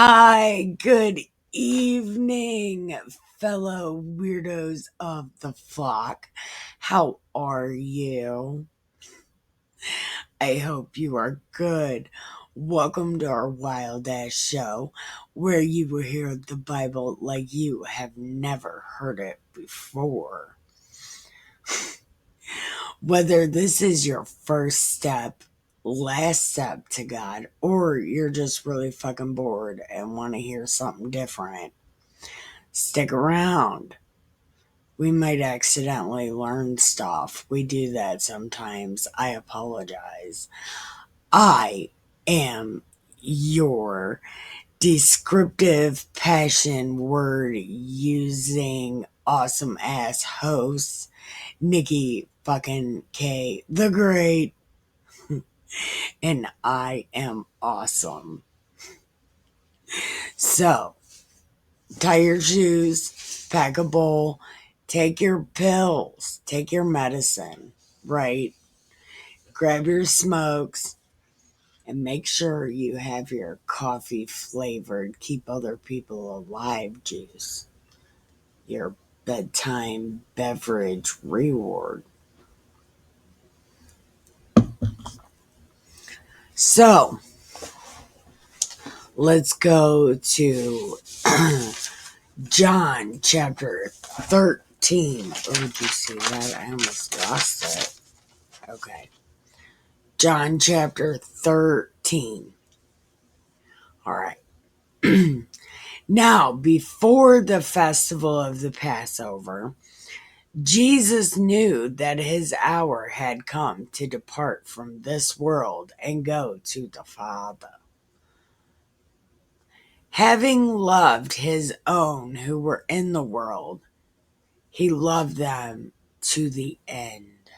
Hi, good evening, fellow weirdos of the flock. How are you? I hope you are good. Welcome to our wild ass show where you will hear the Bible like you have never heard it before. Whether this is your first step, last step to God, or you're just really fucking bored and want to hear something different, stick around. We might accidentally learn stuff. We do that sometimes. I apologize. I am your descriptive passion word using awesome ass host, Nikki fucking K the Great, and I am awesome. So, tie your shoes, pack a bowl, take your pills, take your medicine, right? Grab your smokes, and make sure you have your coffee flavored keep other people alive juice, your bedtime beverage reward. So, let's go to John chapter 13. Oh, did you see that? I almost lost it. Okay. John chapter 13. All right. Now, before the festival of the Passover, Jesus knew that his hour had come to depart from this world and go to the Father. Having loved his own who were in the world, he loved them to the end.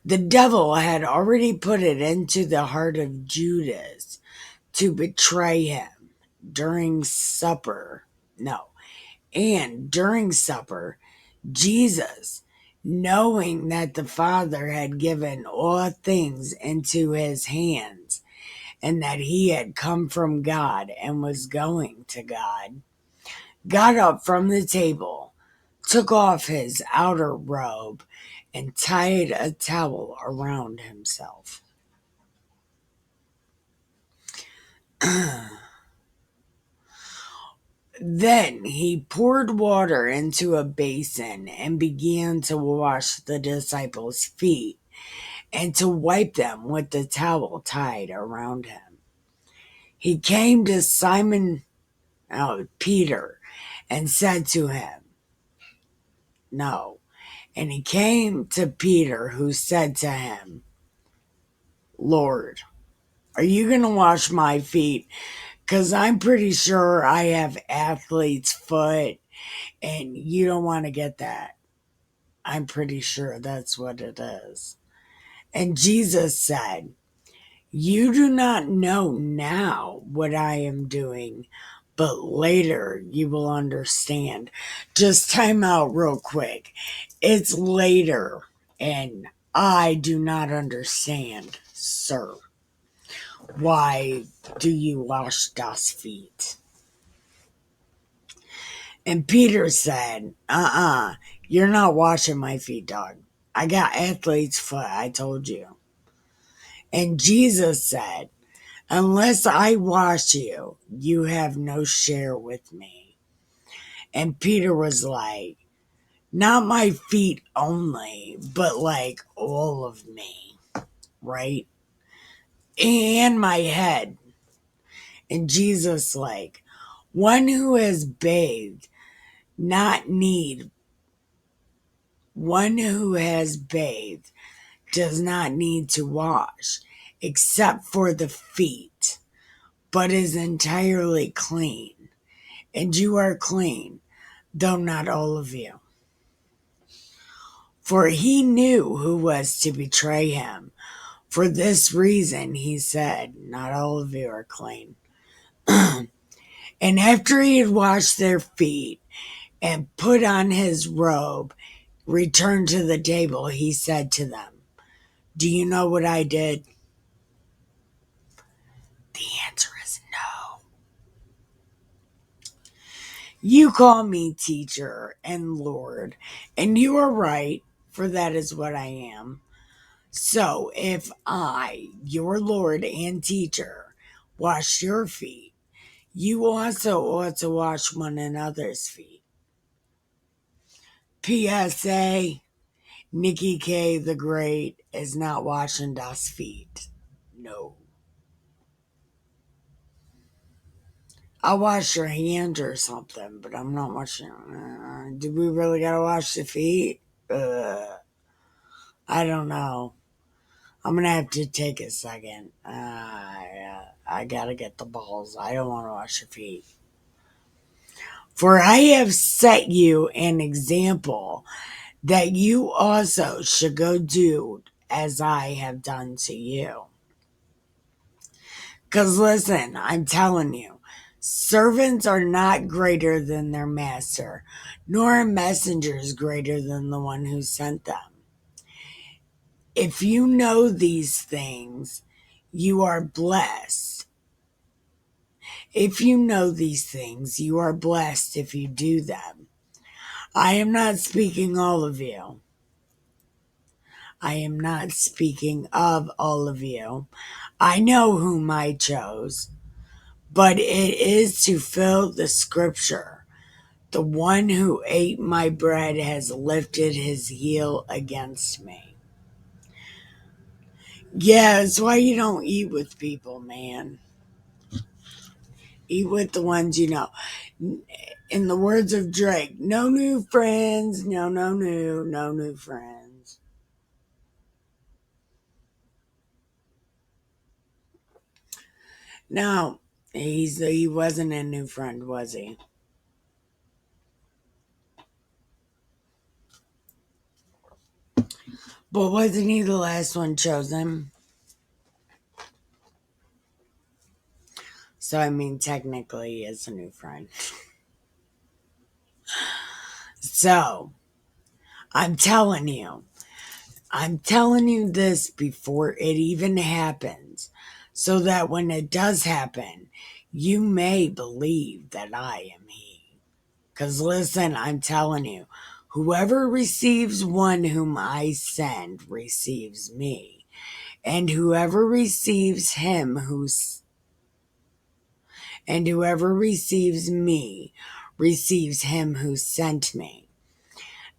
The devil had already put it into the heart of Judas to betray him during supper. No, and during supper, Jesus, knowing that the Father had given all things into his hands and that he had come from God and was going to God, got up from the table, took off his outer robe, and tied a towel around himself. Then he poured water into a basin and began to wash the disciples' feet and to wipe them with the towel tied around him. He came to Peter, and said to him, No. And he came to Peter, who said to him, Lord, are you going to wash my feet? Because I'm pretty sure I have athlete's foot, and you don't want to get that. I'm pretty sure that's what it is. And Jesus said, You do not know now what I am doing, but later you will understand. Just time out real quick. It's later, and I do not understand, sir. Why do you wash das feet? And Peter said, you're not washing my feet, dog. I got athlete's foot, I told you. And Jesus said, Unless I wash you, you have no share with me. And Peter was like, Not my feet only, but like all of me, right? And my head. And Jesus like, One who has bathed does not need to wash except for the feet, but is entirely clean. And you are clean, though not all of you. For he knew who was to betray him. For this reason he said, Not all of you are clean. And after he had washed their feet and put on his robe, returned to the table, he said to them, Do you know what I did? You call me teacher and Lord, and you are right, for that is what I am. So if I, your Lord and teacher, wash your feet, you also ought to wash one another's feet. PSA, Nikki K the Great is not washing das feet. No. I'll wash your hand or something, but I'm not washing. Do we really gotta wash the feet? I don't know. I'm gonna have to take a second. I gotta get the balls. I don't want to wash your feet. For I have set you an example that you also should go do as I have done to you. Because listen, I'm telling you, servants are not greater than their master, nor are messengers greater than the one who sent them. If you know these things, you are blessed. If you know these things, you are blessed if you do them. I am not speaking all of you. I am not speaking of all of you. I know whom I chose, but it is to fill the scripture. The one who ate my bread has lifted his heel against me. Yeah, it's why you don't eat with people, man. Eat with the ones you know. In the words of Drake, no new friends, no new friends. No, he wasn't a new friend, was he? But wasn't he the last one chosen? So I mean, technically, he is a new friend. So I'm telling you this before it even happens, so that when it does happen, you may believe that I am he. Because listen, I'm telling you, whoever receives one whom I send receives me, and whoever receives me receives him who sent me.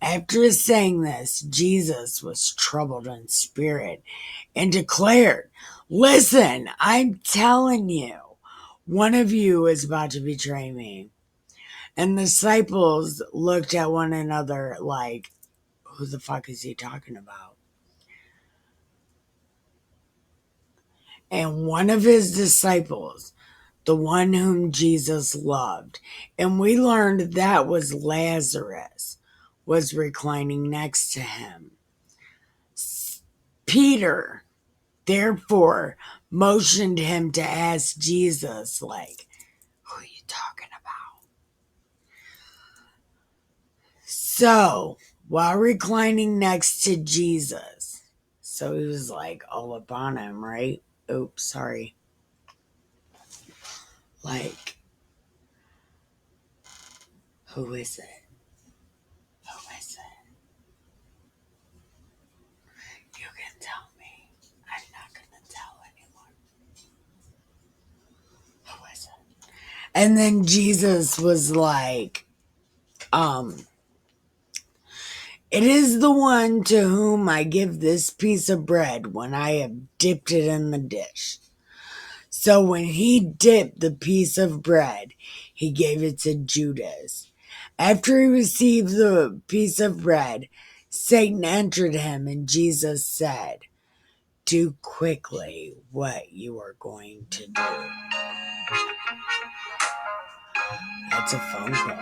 After saying this, Jesus was troubled in spirit and declared, listen, I'm telling you, one of you is about to betray me. And the disciples looked at one another like, who the fuck is he talking about? And one of his disciples, the one whom Jesus loved, and we learned that was Lazarus, was reclining next to him. Peter, therefore, motioned him to ask Jesus, like, who are you talking about? So, while reclining next to Jesus, so he was like all up on him, right? Oops, sorry. Like, who is it? Who is it? You can tell me. I'm not going to tell anyone. Who is it? And then Jesus was like, it is the one to whom I give this piece of bread when I have dipped it in the dish. So when he dipped the piece of bread, he gave it to Judas. After he received the piece of bread, Satan entered him, and Jesus said, do quickly what you are going to do. That's a phone call.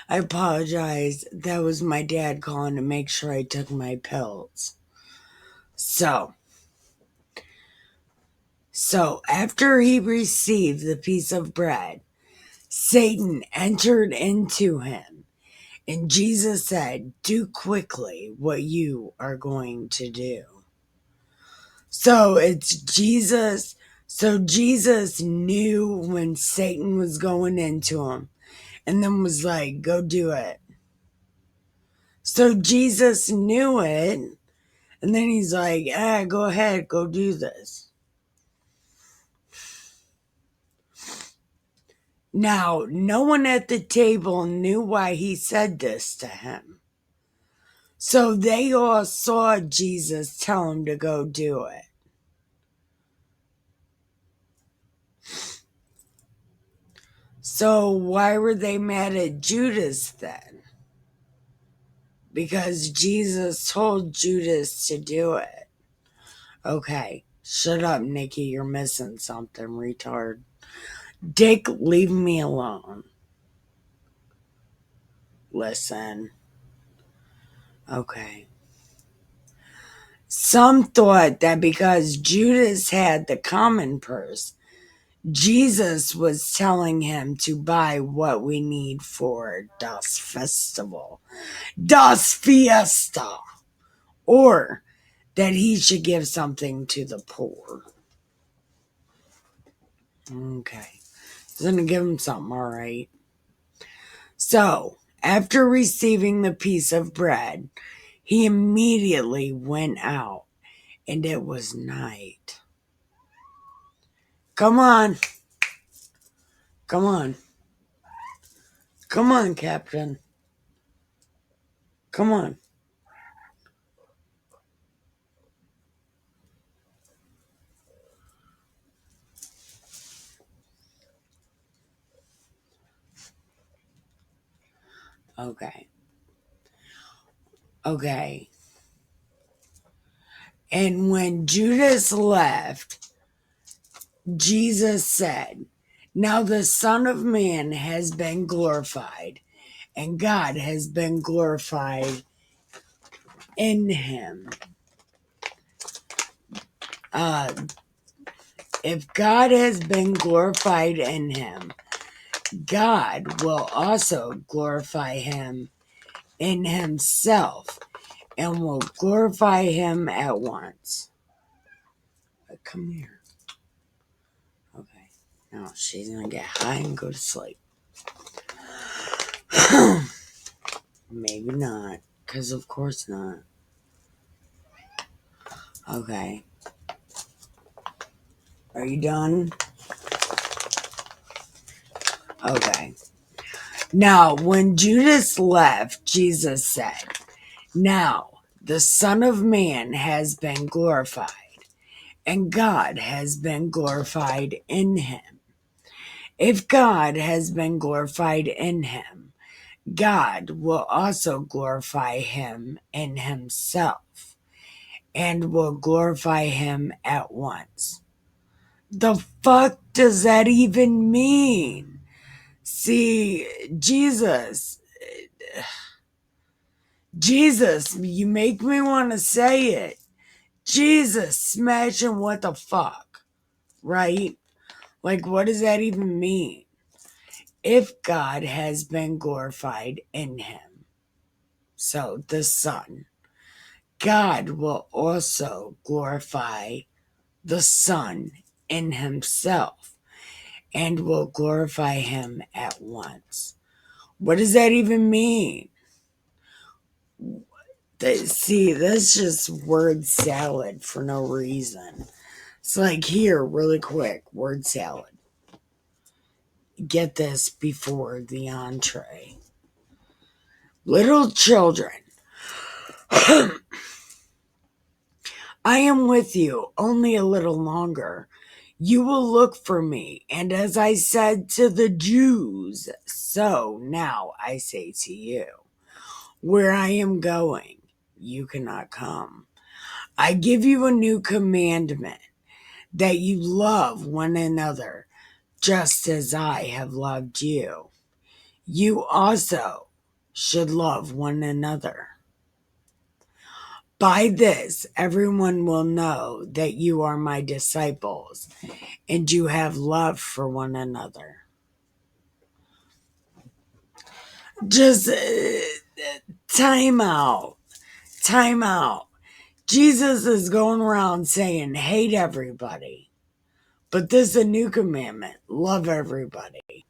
I apologize. That was my dad calling to make sure I took my pills. So after he received the piece of bread, Satan entered into him, and Jesus said, do quickly what you are going to do. So it's Jesus. So Jesus knew when Satan was going into him and then was like, go do it. So Jesus knew it. And then he's like, go ahead, go do this. Now, no one at the table knew why he said this to him. So they all saw Jesus tell him to go do it. So why were they mad at Judas then? Because Jesus told Judas to do it. Okay, shut up, Nikki. You're missing something, retard. Dick, leave me alone. Listen. Okay. Some thought that because Judas had the common purse, Jesus was telling him to buy what we need for Das Festival, Das Fiesta, or that he should give something to the poor. Okay. He's going to give him something, all right. So, after receiving the piece of bread, he immediately went out, and it was night. Come on. Come on. Come on, Captain. Come on. Okay. Okay. And when Judas left, Jesus said, now the Son of Man has been glorified, and God has been glorified in him. If God has been glorified in him, God will also glorify him in himself and will glorify him at once. Come here. Okay. Now she's going to get high and go to sleep. Maybe not, because of course not. Okay. Are you done? Okay. Now, when Judas left, Jesus said, now the Son of Man has been glorified, and God has been glorified in him. If God has been glorified in him, God will also glorify him in himself, and will glorify him at once. The fuck does that even mean? See, Jesus, you make me want to say it. Jesus, smashing what the fuck, right? Like, what does that even mean? If God has been glorified in him, so the Son, God will also glorify the Son in himself and will glorify him at once. What does that even mean? See, that's just word salad for no reason. It's like, here, really quick, word salad. Get this before the entree. Little children, I am with you only a little longer. You will look for me, and as I said to the Jews, so now I say to you, where I am going, you cannot come. I give you a new commandment, that you love one another, just as I have loved you. You also should love one another. By this, everyone will know that you are my disciples, and you have love for one another. Just time out. Jesus is going around saying, hate everybody. But this is a new commandment. Love everybody.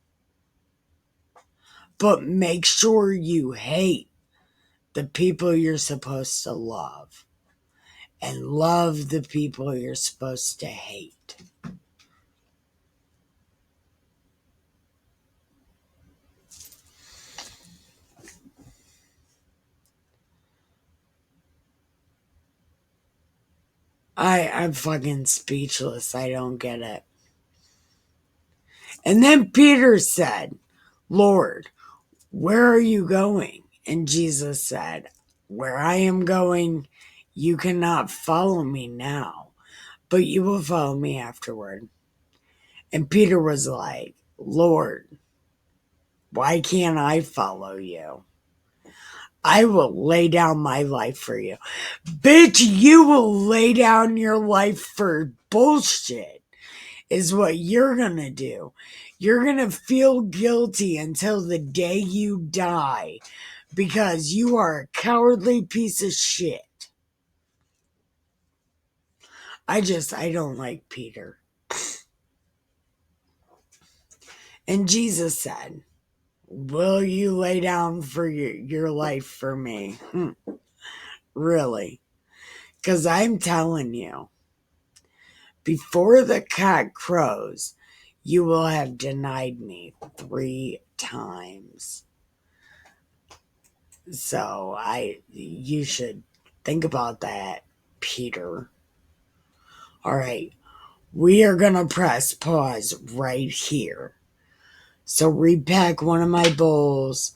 But make sure you hate the people you're supposed to love. And love the people you're supposed to hate. I'm fucking speechless. I don't get it. And then Peter said, Lord, where are you going? And Jesus said, where I am going, you cannot follow me now, but you will follow me afterward. And Peter was like, Lord, why can't I follow you? I will lay down my life for you. Bitch, you will lay down your life for bullshit, is what you're gonna do. You're gonna feel guilty until the day you die because you are a cowardly piece of shit. I don't like Peter. And Jesus said, will you lay down for your life for me? Really? Because I'm telling you, before the cock crows, you will have denied me 3 times. So you should think about that, Peter. All right, we are going to press pause right here. So repack one of my bowls,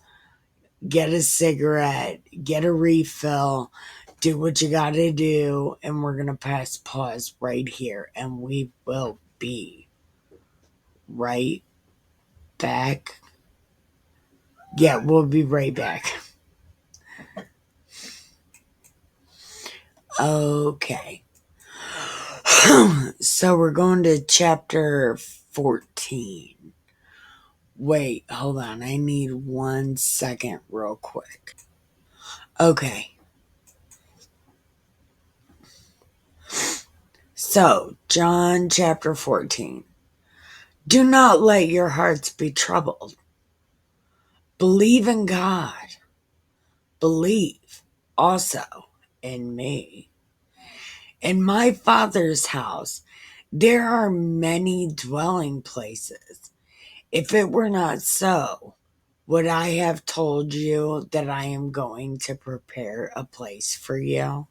get a cigarette, get a refill, do what you got to do, and we're going to press pause right here, and we will be right back. Yeah, we'll be right back. Okay. So we're going to chapter 14. Wait, hold on. I need 1 second real quick. Okay. So, John chapter 14. Do not let your hearts be troubled. Believe in God. Believe also in me. In my Father's house, there are many dwelling places. If it were not so, would I have told you that I am going to prepare a place for you?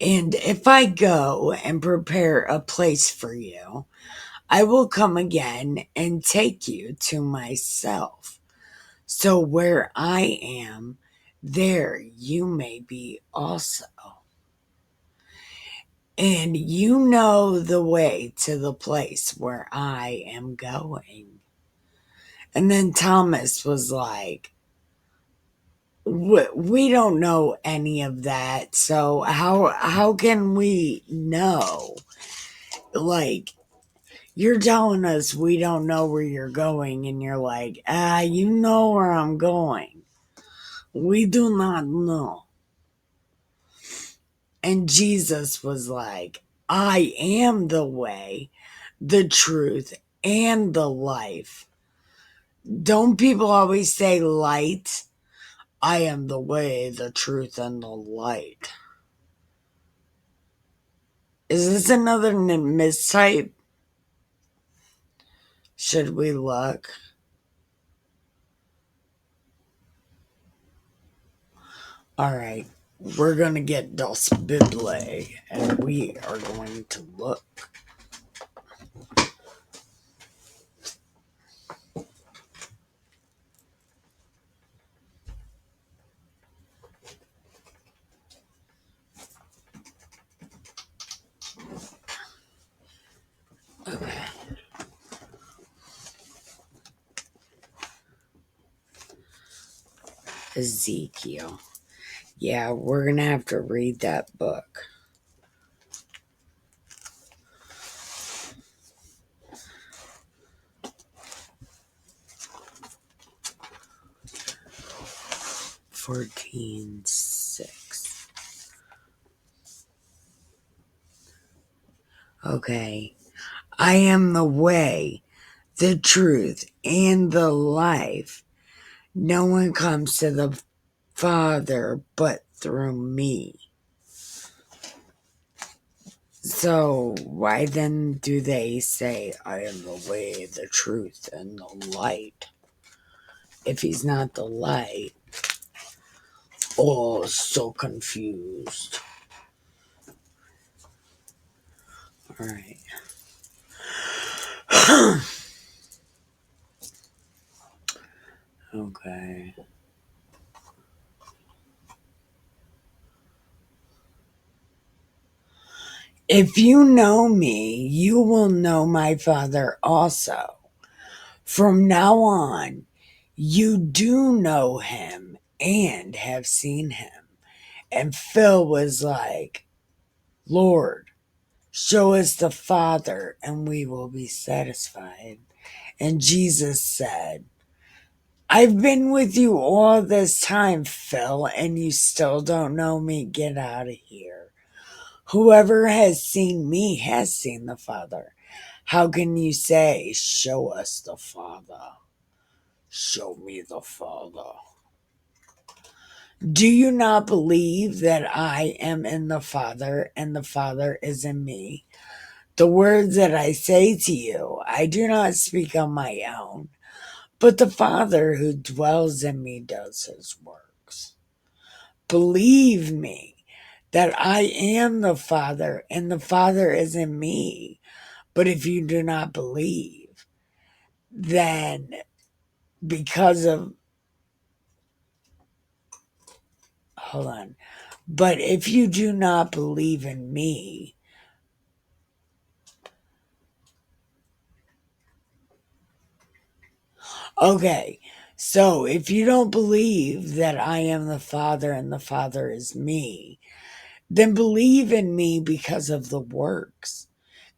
And if I go and prepare a place for you, I will come again and take you to myself. So where I am, there you may be also. And you know the way to the place where I am going. And then Thomas was like, we don't know any of that. So how can we know? Like, you're telling us we don't know where you're going, and you're like, you know where I'm going. We do not know. And Jesus was like, I am the way, the truth, and the life. Don't people always say light? I am the way, the truth, and the light. Is this another mistype? Should we look? Alright, we're going to get Das Bible, and we are going to look. Okay. Ezekiel. Yeah, we're going to have to read that book. 14:6. Okay. I am the way, the truth, and the life. No one comes to the Father but through me. So why then do they say, I am the way, the truth, and the light? If he's not the light, oh, so confused. All right. Okay. If you know me, you will know my Father also. From now on, you do know him and have seen him. And Phil was like, Lord, show us the Father and we will be satisfied. And Jesus said, I've been with you all this time, Phil, and you still don't know me. Get out of here. Whoever has seen me has seen the Father. How can you say, show us the Father? Show me the Father. Do you not believe that I am in the Father and the Father is in me? The words that I say to you, I do not speak on my own, but the Father who dwells in me does his works. Believe me that I am the Father and the Father is in me. But if you do not believe, then because of, hold on, but if you do not believe in me, okay, so if you don't believe that I am the Father and the Father is me, then believe in me because of the works.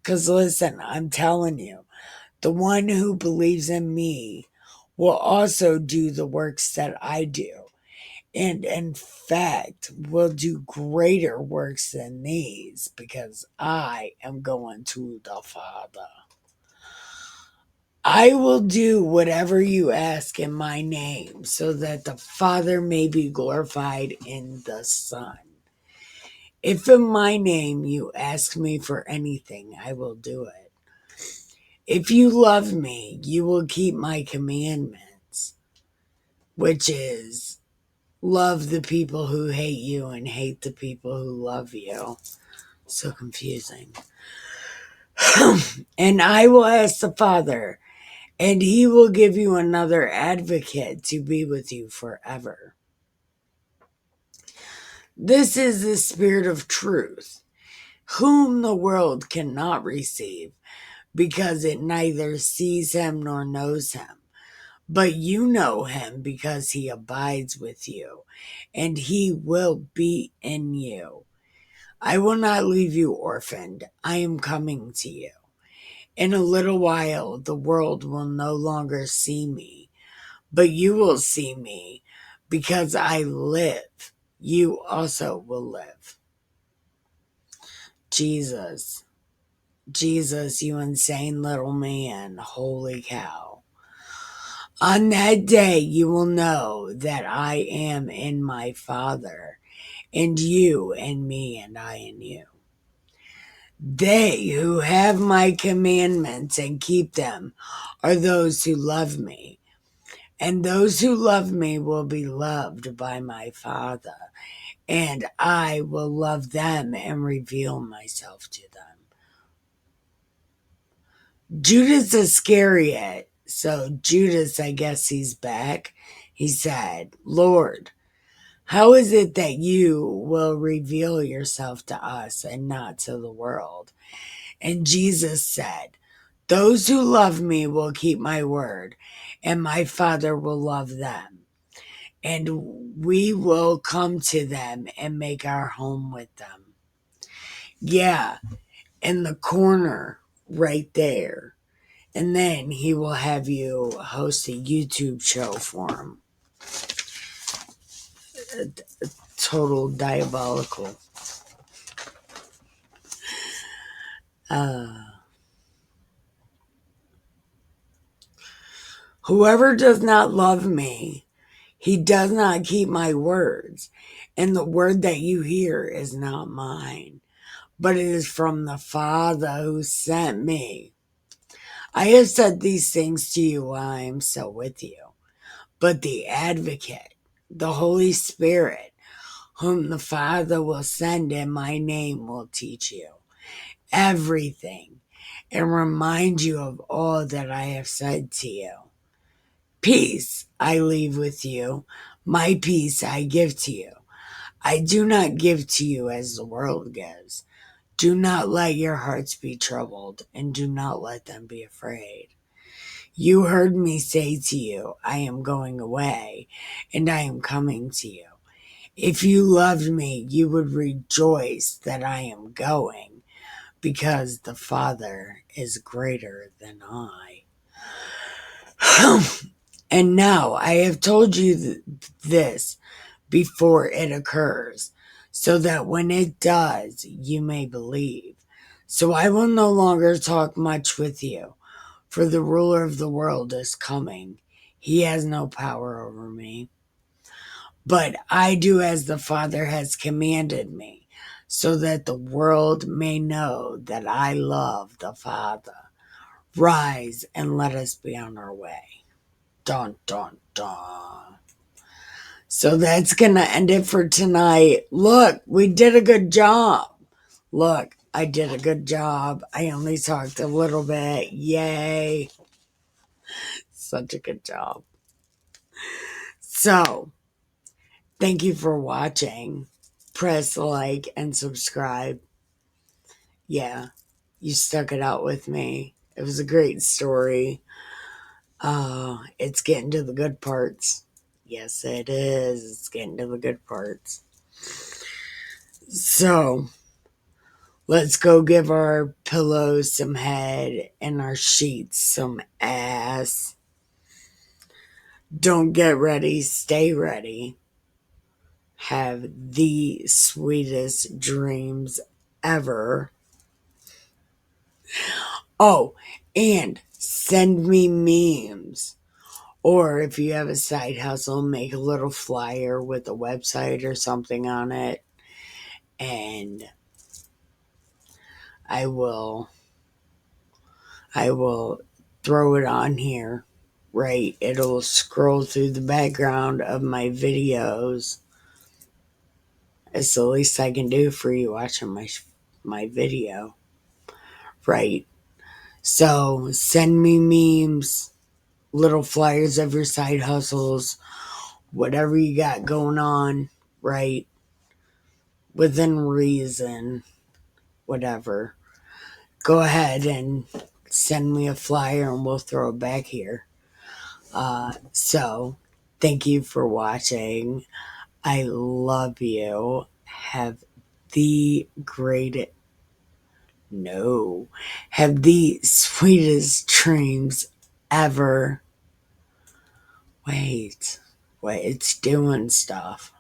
Because listen, I'm telling you, the one who believes in me will also do the works that I do. And in fact, will do greater works than these because I am going to the Father. I will do whatever you ask in my name so that the Father may be glorified in the Son. If in my name you ask me for anything, I will do it. If you love me, you will keep my commandments, which is love the people who hate you and hate the people who love you. So confusing. And I will ask the Father, and he will give you another advocate to be with you forever. This is the Spirit of truth, whom the world cannot receive, because it neither sees him nor knows him. But you know him because he abides with you, and he will be in you. I will not leave you orphaned. I am coming to you. In a little while, the world will no longer see me, but you will see me. Because I live, you also will live. Jesus, you insane little man, holy cow. On that day, you will know that I am in my Father, and you in me, and I in you. They who have my commandments and keep them are those who love me. And those who love me will be loved by my Father, and I will love them and reveal myself to them. Judas Iscariot, so Judas, I guess he's back. He said, Lord, how is it that you will reveal yourself to us and not to the world? And Jesus said, those who love me will keep my word, and my Father will love them. And we will come to them and make our home with them. Yeah, in the corner right there. And then he will have you host a YouTube show for him. total diabolical. Whoever does not love me, he does not keep my words, and the word that you hear is not mine, but it is from the Father who sent me. I have said these things to you while I am still with you, but the Advocate, the Holy Spirit, whom the Father will send in my name, will teach you everything and remind you of all that I have said to you. Peace I leave with you, my peace I give to you. I do not give to you as the world gives. Do not let your hearts be troubled, and do not let them be afraid. You heard me say to you, I am going away, and I am coming to you. If you loved me, you would rejoice that I am going, because the Father is greater than I. And now I have told you this before it occurs, so that when it does, you may believe. So I will no longer talk much with you, for the ruler of the world is coming. He has no power over me. But I do as the Father has commanded me, so that the world may know that I love the Father. Rise and let us be on our way. Dun, dun, dun. So that's going to end it for tonight. Look, we did a good job. Look, I did a good job. I only talked a little bit. Yay. Such a good job. So, thank you for watching. Press like and subscribe. Yeah, you stuck it out with me. It was a great story. It's getting to the good parts. Yes, it is. It's getting to the good parts. So, let's go give our pillows some head and our sheets some ass. Don't get ready, stay ready. Have the sweetest dreams ever. Oh, and send me memes. Or if you have a side hustle, make a little flyer with a website or something on it. And I will throw it on here. Right, it'll scroll through the background of my videos. It's the least I can do for you watching my video. Right. So send me memes, little flyers of your side hustles, whatever you got going on, right? Within reason, whatever. Go ahead and send me a flyer and we'll throw it back here. So, thank you for watching. I love you. Have the great, no, have the sweetest dreams ever. Wait, it's doing stuff.